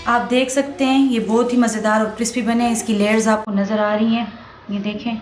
आप देख सकते हैं ये बहुत ही मज़ेदार और क्रिस्पी बने हैं। इसकी लेयर्स आपको नज़र आ रही हैं, ये देखें।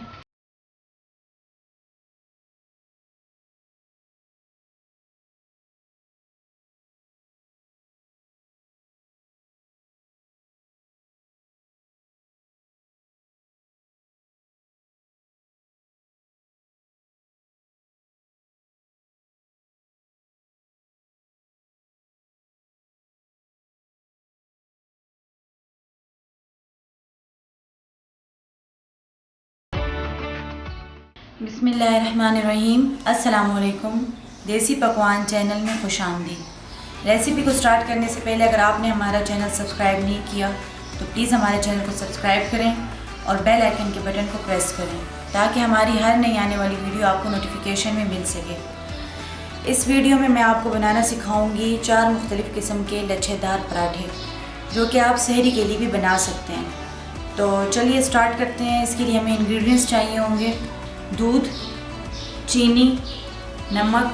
बिस्मिल्लाहिर्रहमानिर्रहीम। अस्सलामुअलैकुम। देसी पकवान चैनल में खुशामदीद। रेसिपी को स्टार्ट करने से पहले अगर आपने हमारा चैनल सब्सक्राइब नहीं किया तो प्लीज़ हमारे चैनल को सब्सक्राइब करें और बेल आइकन के बटन को प्रेस करें ताकि हमारी हर नई आने वाली वीडियो आपको नोटिफिकेशन में मिल सके। इस वीडियो में मैं आपको बनाना सिखाऊंगी 4 मुख्तलिफ़ किस्म के लच्छेदार पराठे, जो कि आप सहरी के लिए भी बना सकते हैं। तो चलिए स्टार्ट करते हैं। इसके लिए हमें इंग्रेडिएंट्स चाहिए होंगे: दूध, चीनी, नमक,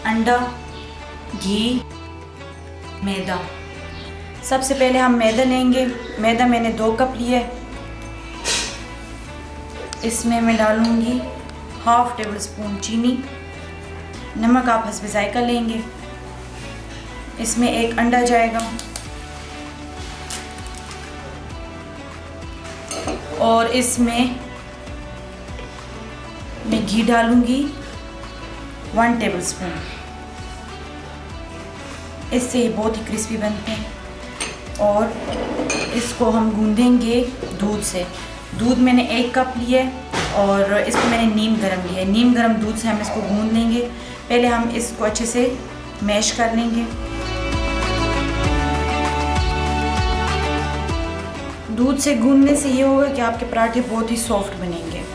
अंडा, घी, मैदा। सबसे पहले हम मैदा लेंगे। मैदा मैंने 2 कप लिया है। इसमें मैं डालूँगी हाफ़ टेबल स्पून चीनी। नमक आप हस्ब ज़ायक़ा लेंगे। इसमें 1 अंडा जाएगा और इसमें मैं घी डालूँगी 1 टेबल स्पून। इससे ये बहुत ही क्रिस्पी बनते हैं। और इसको हम गूँधेंगे दूध से। दूध मैंने 1 कप लिया है और इसको मैंने नीम गर्म लिया है। नीम गर्म दूध से हम इसको गूँध लेंगे। पहले हम इसको अच्छे से मैश कर लेंगे। दूध से गूँधने से ये होगा कि आपके पराठे बहुत ही सॉफ्ट बनेंगे।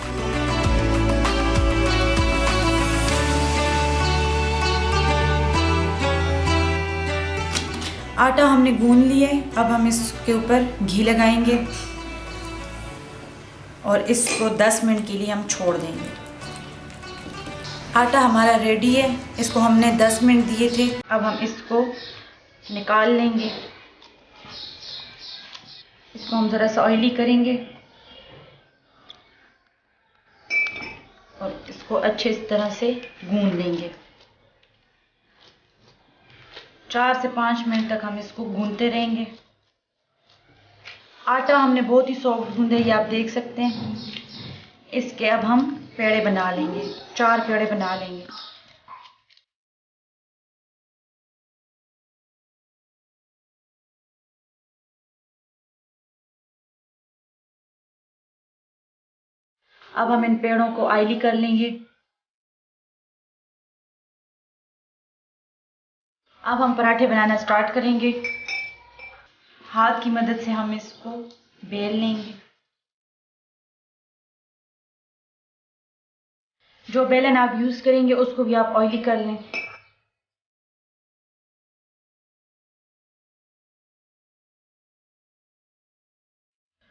आटा हमने गूँध लिया है। अब हम इसके ऊपर घी लगाएंगे और इसको 10 मिनट के लिए हम छोड़ देंगे। आटा हमारा रेडी है। इसको हमने 10 मिनट दिए थे। अब हम इसको निकाल लेंगे। इसको हम ज़रा सा ऑयली करेंगे और इसको अच्छे इस तरह से गूँध लेंगे। 4 से 5 मिनट तक हम इसको गूँधते रहेंगे। आटा हमने बहुत ही सॉफ्ट गूँधा है, ये आप देख सकते हैं। इसके अब हम पेड़े बना लेंगे। 4 पेड़े बना लेंगे। अब हम इन पेड़ों को ऑयली कर लेंगे। अब हम पराठे बनाना स्टार्ट करेंगे। हाथ की मदद से हम इसको बेल लेंगे। जो बेलन आप यूज़ करेंगे उसको भी आप ऑयली कर लें।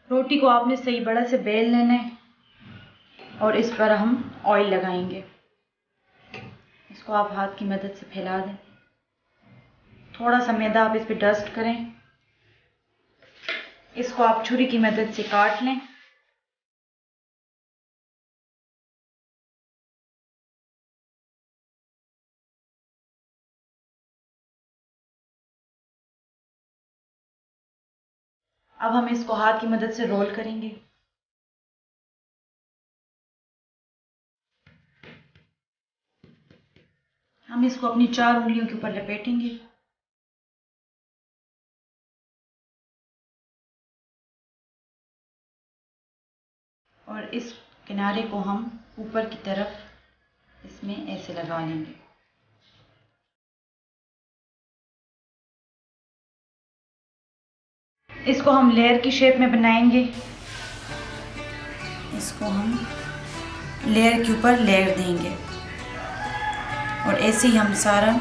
रोटी को आपने सही बड़ा से बेल लेना है और इस पर हम ऑयल लगाएंगे। इसको आप हाथ की मदद से फैला दें। थोड़ा सा मैदा आप इस पर डस्ट करें। इसको आप छुरी की मदद से काट लें। अब हम इसको हाथ की मदद से रोल करेंगे। हम इसको अपनी 4 उंगलियों के ऊपर लपेटेंगे। और इस किनारे को हम ऊपर की तरफ इसमें ऐसे लगा लेंगे। इसको हम लेयर की शेप में बनाएंगे। इसको हम लेयर के ऊपर लेयर देंगे और ऐसे ही हम सारा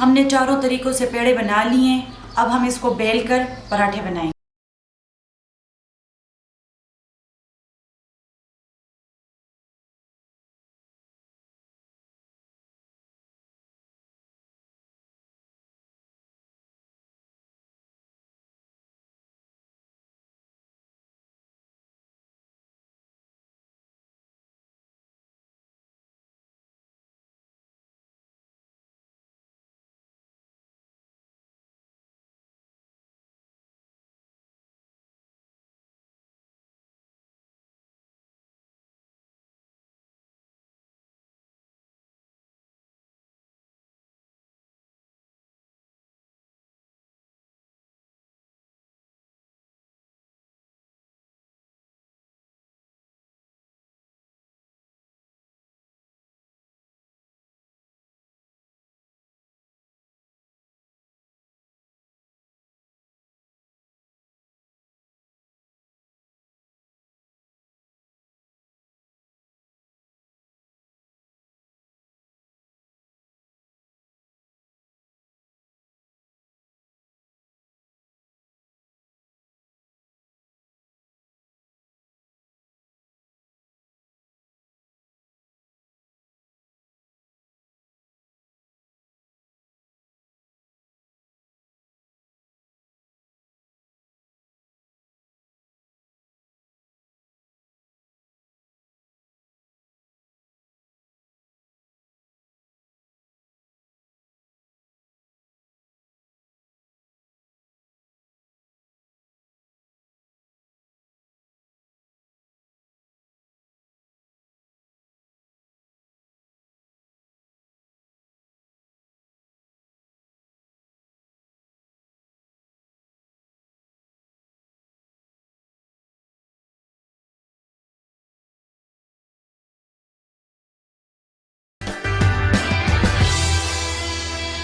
हमने चारों तरीक़ों से पेड़े बना लिए हैं। अब हम इसको बेल कर पराठे बनाएंगे।